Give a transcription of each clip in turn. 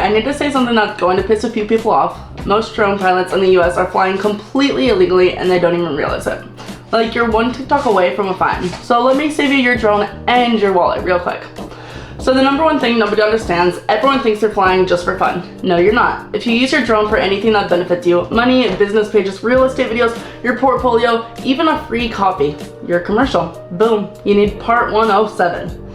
I need to say something that's going to piss a few people off. Most drone pilots in the US are flying completely illegally and they don't even realize it. Like, you're one TikTok away from a fine. So let me save you your drone and your wallet real quick. So the number one thing nobody understands, everyone thinks they're flying just for fun. No, you're not. If you use your drone for anything that benefits you, money, business pages, real estate videos, your portfolio, even a free coffee, you're commercial. Boom, you need part 107.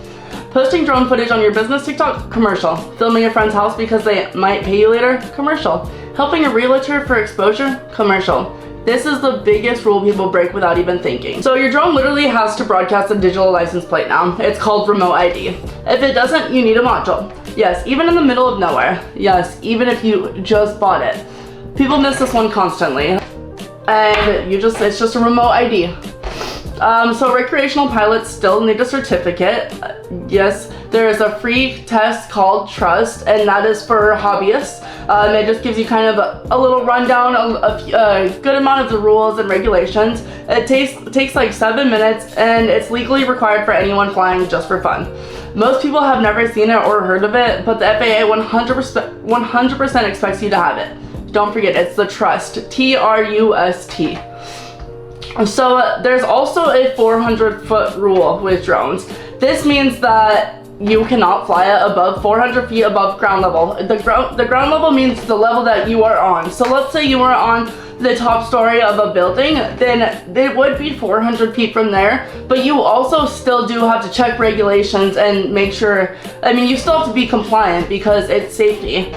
Posting drone footage on your business TikTok, commercial. Filming your friend's house because they might pay you later, commercial. Helping a realtor for exposure, commercial. This is the biggest rule people break without even thinking. So your drone literally has to broadcast a digital license plate now. It's called remote ID. If it doesn't, you need a module. Yes, even in the middle of nowhere. Yes, even if you just bought it. People miss this one constantly. And it's just a remote ID. So recreational pilots still need a certificate. Yes, there is a free test called Trust, and that is for hobbyists. It just gives you kind of a little rundown, a good amount of the rules and regulations. It takes like 7 minutes, and it's legally required for anyone flying just for fun. Most people have never seen it or heard of it, but the FAA 100% expects you to have it. Don't forget, it's the Trust, T-R-U-S-T. So there's also a 400-foot rule with drones. This means that you cannot fly it above 400 feet above ground level. The ground level means the level that you are on. So let's say you are on the top story of a building, then it would be 400 feet from there, but you also still do have to check regulations and make sure, you still have to be compliant because it's safety.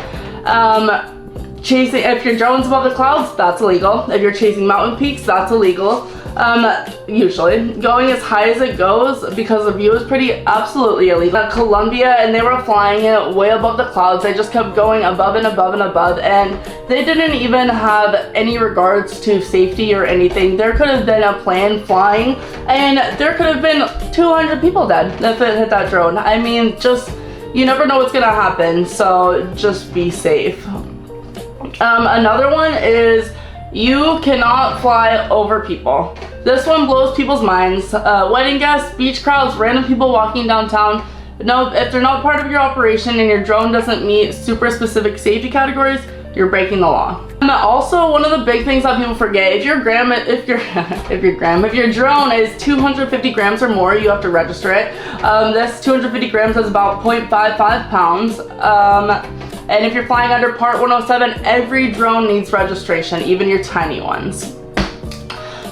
If your drone's above the clouds, that's illegal. If you're chasing mountain peaks, that's illegal. Usually. Going as high as it goes because the view is absolutely illegal. At Colombia, and they were flying it way above the clouds. They just kept going above and above and above, and they didn't even have any regards to safety or anything. There could have been a plane flying, and there could have been 200 people dead if it hit that drone. You never know what's gonna happen, so just be safe. Another one is you cannot fly over people. This one blows people's minds. Wedding guests, beach crowds, random people walking downtown. No, if they're not part of your operation and your drone doesn't meet super specific safety categories, you're breaking the law. Also, one of the big things that people forget, if your drone is 250 grams or more, you have to register it. This 250 grams is about 0.55 pounds. And if you're flying under Part 107, every drone needs registration, even your tiny ones.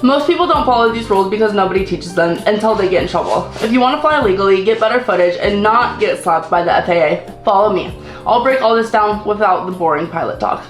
Most people don't follow these rules because nobody teaches them until they get in trouble. If you want to fly legally, get better footage, and not get slapped by the FAA, follow me. I'll break all this down without the boring pilot talk.